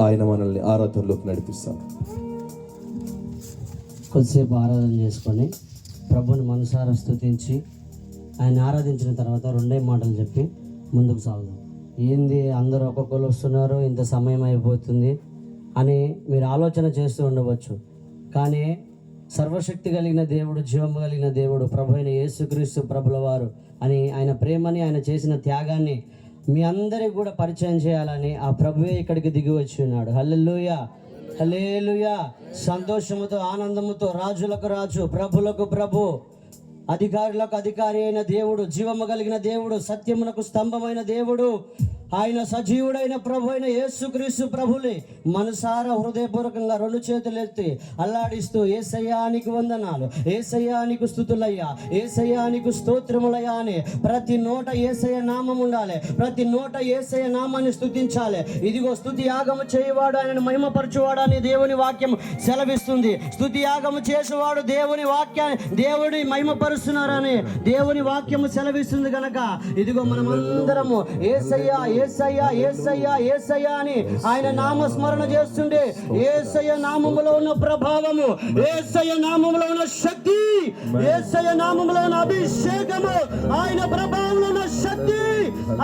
ఆయన మనల్ని ఆరాధనలోకి నడిపిస్తాడు. కొద్దిసేపు ఆరాధన చేసుకొని ప్రభుని మనసారా స్తుతించి ఆయన ఆరాధించిన తర్వాత రెండే మాటలు చెప్పి ముందుకు సాగుదాం. ఏంది అందరూ ఒక్కొక్కరు వస్తున్నారు, ఇంత సమయం అయిపోతుంది అని మీరు ఆలోచన చేస్తూ ఉండవచ్చు. కానీ సర్వశక్తి కలిగిన దేవుడు, జీవము కలిగిన దేవుడు, ప్రభు అయిన యేసుక్రీస్తు ప్రభుల వారు అని ఆయన ప్రేమని, ఆయన చేసిన త్యాగాన్ని మీ అందరికి కూడా పరిచయం చేయాలని ఆ ప్రభువే ఇక్కడికి దిగి వచ్చి ఉన్నాడు. హల్లెలూయా, హల్లెలూయా. సంతోషముతో, ఆనందముతో, రాజులకు రాజు, ప్రభులకు ప్రభు, అధికారులకు అధికారి అయిన దేవుడు, జీవము కలిగిన దేవుడు, సత్యమునకు స్తంభమైన దేవుడు, ఆయన సజీవుడైన ప్రభు అయిన యేసుక్రీస్తు ప్రభుని మనసారా హృదయపూర్వకంగా రెండు చేతులు ఎత్తి అల్లాడిస్తూ యేసయ్యానికి వందనాలు, యేసయ్యానికి స్తుతులయ్యా, యేసయ్యానికి స్తోత్రములయ్యా అని ప్రతి నోట యేసయ్య నామం ఉండాలి, ప్రతి నోట యేసయ్య నామాన్ని స్తుతించాలి. ఇదిగో స్తుతి యాగము చేయవాడు ఆయనను మహిమపరచువాడు అని దేవుని వాక్యం సెలవిస్తుంది. స్తుతి యాగము చేసేవాడు దేవుని వాక్యాన్ని, దేవుని మహిమపరుస్తున్నారని దేవుని వాక్యము సెలవిస్తుంది కనుక ఇదిగో మనమందరము యేసయ్య యేసయ్య యేసయ్య యేసయ్య అని ఆయన నామస్మరణ చేస్తుండే. యేసయ్య నామములో ఉన్న ప్రభావము, యేసయ్య నామములో ఉన్న శక్తి, యేసయ్య నామములో ఉన్న అభిషేకము, ఆయన ప్రభావంలో ఉన్న శక్తి,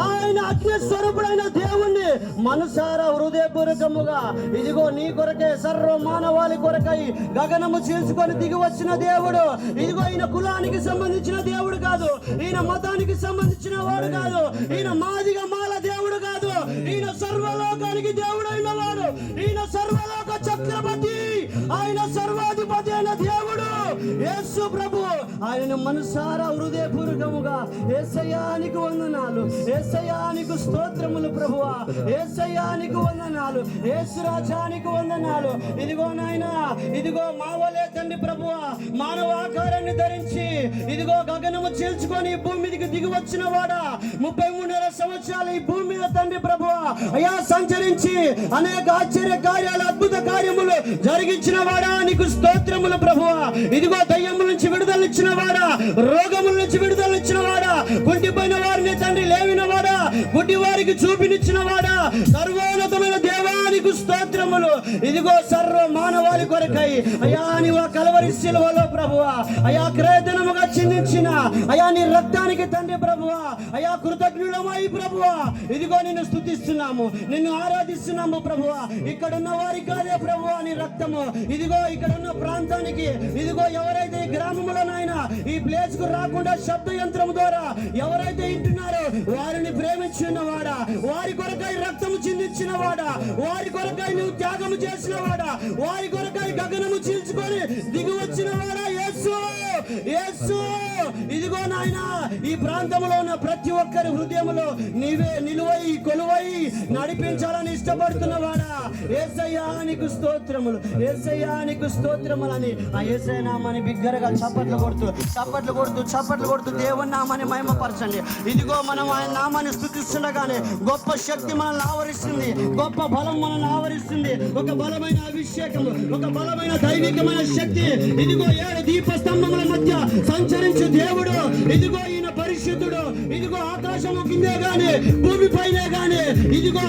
ఆయన అగ్ని స్వరూపుడైన దేవుణ్ణి మనసారా హృదయపూర్వకముగా ఇదిగో నీ కొరకే, సర్వ మానవాళి కొరకై గగనము చేసుకొని దిగి వచ్చిన దేవుడు. ఇదిగో ఈయన కులానికి సంబంధించిన దేవుడు కాదు, ఈయన మతానికి సంబంధించిన వాడు కాదు, ఈయన మాదిగ మాల దేవుడు కాదు, ఈయన సర్వలోకానికి దేవుడైన వాడు, ఈయన సర్వలోక చక్రవర్తి, ఆయన సర్వాధిపతి అయిన దేవుడు యేసు ప్రభు. ఆయన మనసారా హృదయపూర్వకముగా యేసయ్యానికి వందనాలు, యేసయ్యానికి స్తోత్రములు ప్రభువా, యేసయ్యానికి వందనాలు, యేసు రాజానికి వందనాలు. ఇదిగో నాయనా, ఇదిగో మావలే తండ్రి ప్రభువా, మానవ ఆకారాన్ని ధరించి ఇదిగో గగనము చీల్చుకొని ఈ భూమి మీదకి దిగి వచ్చిన వాడా, 33 సంవత్సరాలు ఈ భూమి మీద తండ్రి ప్రభువా అయా సంచరించి అనేక ఆశ్చర్య కార్యాలు, అద్భుత కార్యములు జరిగించిన వాడా నీకు స్తోత్రములు ప్రభువా. ఇదిగో దయ్యముల నుంచి విడుదల ఇచ్చిన వాడా, రోగముల నుంచి విడుదల ఇచ్చిన వాడా, కుంటిపోయిన వారిని తండ్రి లేవిన వాడా, గుడ్డి వారికి చూపినిచ్చిన వాడా, సర్వోన్నతమైన దేవానికి స్తోత్రములు. ఇదిగో సర్వ మానవాళి కొరకై అయా నీవు కలవరి శిలువలో ప్రభువా అయా క్రయధనముగా చిందించిన అయా నీ రక్తానికి తండ్రి ప్రభువా అయా కృతజ్ఞులమై ప్రభువా ఇదిగో నిన్ను స్తుతిస్తున్నాము, నిన్ను ఆరాధిస్తున్నాము ప్రభువా. ఇక్కడ ఉన్న వారికి కాదే ప్రభువా నీ రక్తము, ఇదిగో ఇక్కడ ఉన్న ప్రాంతానికి, ఇదిగో ఎవరైతే ఈ గ్రామంలోనైనా ఈ ప్లేస్ కు రాకుండా శబ్ద యంత్రం ద్వారా ఎవరైతే ఇంటున్నారో వారిని ప్రేమించిన వాడా, వారి కొరకై రక్తము చిందించిన వాడా, వారి కొరకై నువ్వు త్యాగము చేసిన వాడా, వారి కొరకై గగనము చీల్చుకొని దిగి వచ్చిన వాడా యేసు, యేసు. ఇదిగో నాయనా ఈ ప్రాంతంలో ఉన్న ప్రతి ఒక్కరి హృదయంలో నీవే నిలువై కొలువై నడిపించాలని ఇష్టపడుతున్న వాడా యేసయ్యా నీకు స్తోత్రములు, యేసయ్యా నీకు స్తోత్రములని ఆ యేసయ్య నామాన్ని బిగ్గరగా చప్పట్లు కొడుతూ దేవుని నామాన్ని మహిమపరచండి. ఇదిగో మనం ఆయన నామాన్ని స్తుతిస్తుండగానే గొప్ప శక్తి మనల్ని ఆవరిస్తుంది, గొప్ప బలం మనల్ని ఆవరిస్తుంది, ఒక బలమైన అభిషేకము, ఒక బలమైన దైవికమైన శక్తి. ఇదిగో 7 దీపస్తంభముల మధ్య సంచరించు దేవుడు, ఇదిగో ఈయన పరిశుద్ధుడు. ఇదిగో ఆకాశము కిందే గాని భూమి పైనే గాని ఇదిగో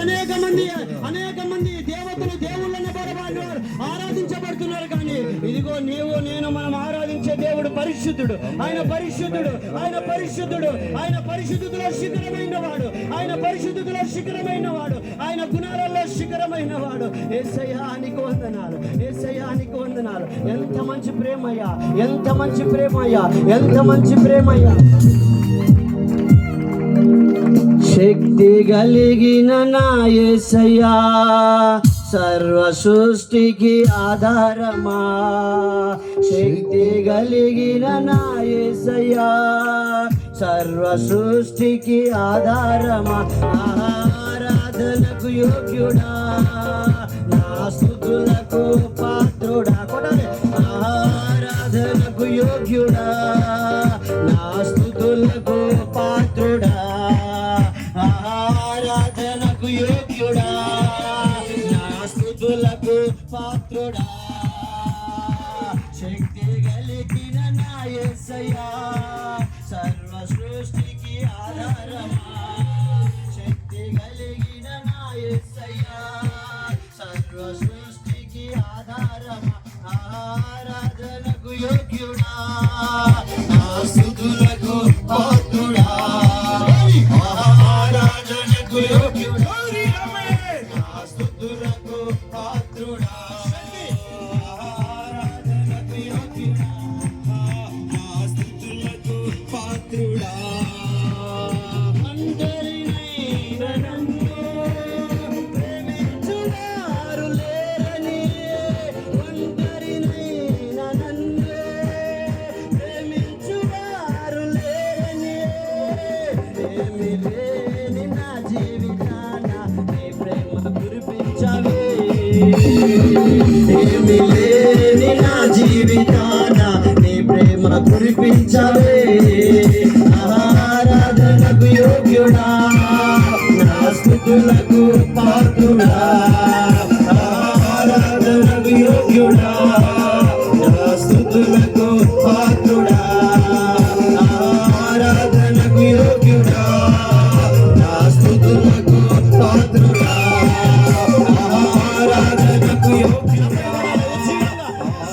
అనేక మంది దేవతలు దేవుళ్ళని బలవాళ్ళు ఆరాధించబడుతున్నారు. కానీ ఇదిగో నీవు నేను మనం ఆరాధించే దేవుడు పరిశుద్ధుడు, ఆయన పరిశుద్ధుడు, ఆయన పరిశుద్ధుడు, ఆయన పరిశుద్ధులో శిఖరమైన వాడు, ఆయన పరిశుద్ధులో శిఖరమైన వాడు, ఆయన గుణాలలో శిఖరమైన వాడు. యేసయ్యా నీకు వందనాలు, యేసయ్యా నీకు వందనాలు. ఎంత మంచి ప్రేమయ్యా, ఎంత మంచి ప్రేమయ్యా, ఎంత మంచి ప్రేమయ్యా. శక్తి కలిగిన నా యేసయ్యా సర్వ సృష్టికి ఆధారమా, శక్తి కలిగిన నా యేసయ్యా సర్వ సృష్టికి ఆధారమా. ఆరాధనకు యోగ్యుడా, నా స్తుతులకు పాత్రుడా, ఆరాధనకు యోగ్యుడా, నా స్తుతులకు పాత్రుడా, ఆరాధనకు యోగ్యుడా, నా స్తుతులకు పాత్రుడా. శక్తి కలిగిన నా యేసయ్యా సర్వ సృష్టికి ఆధారమా, శక్తి కలిగిన నా యేసయ్యా సర్వ సృష్టికి ఆధారమా ఆరాధనకు యోగ్యుడా నా స్తుతులకు పాత్రుడా ఆరాధనకు యోగ్యుడా నా స్తుతులకు పాత్రుడా ఆరాధనకు యోగ్యుడా నా స్తుతులకు పాత్రుడా ఒంటరినైన నన్ను ప్రేమించువారు లేరని ఒంటరినైన నన్ను ప్రేమించువారు లేరని ఏమి లేని నా జీవితాన నీ ప్రేమ కురిపించవే ఏమి లేని నా జీవితాన నీ ప్రేమ కురిపించవే ఆరాధనకు యోగ్యుడా నా స్తుతులకు పాత్రుడా ఆరాధనకు యోగ్యుడా నా స్తుతులకు పాత్రుడా ఆరాధనకు యోగ్యుడా నా స్తుతులకు పాత్రుడా ఆరాధనకు యోగ్యుడా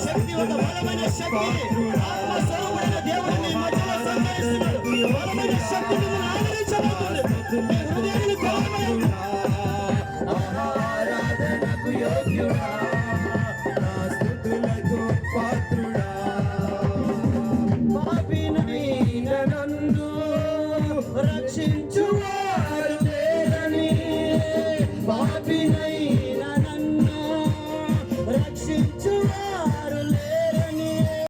శక్తివంతమైన శక్తి ఆత్మ స్వరూపుడైన దేవుడు నీ మధ్యలో సంచరిస్తున్నాడు. బలమైన శక్తి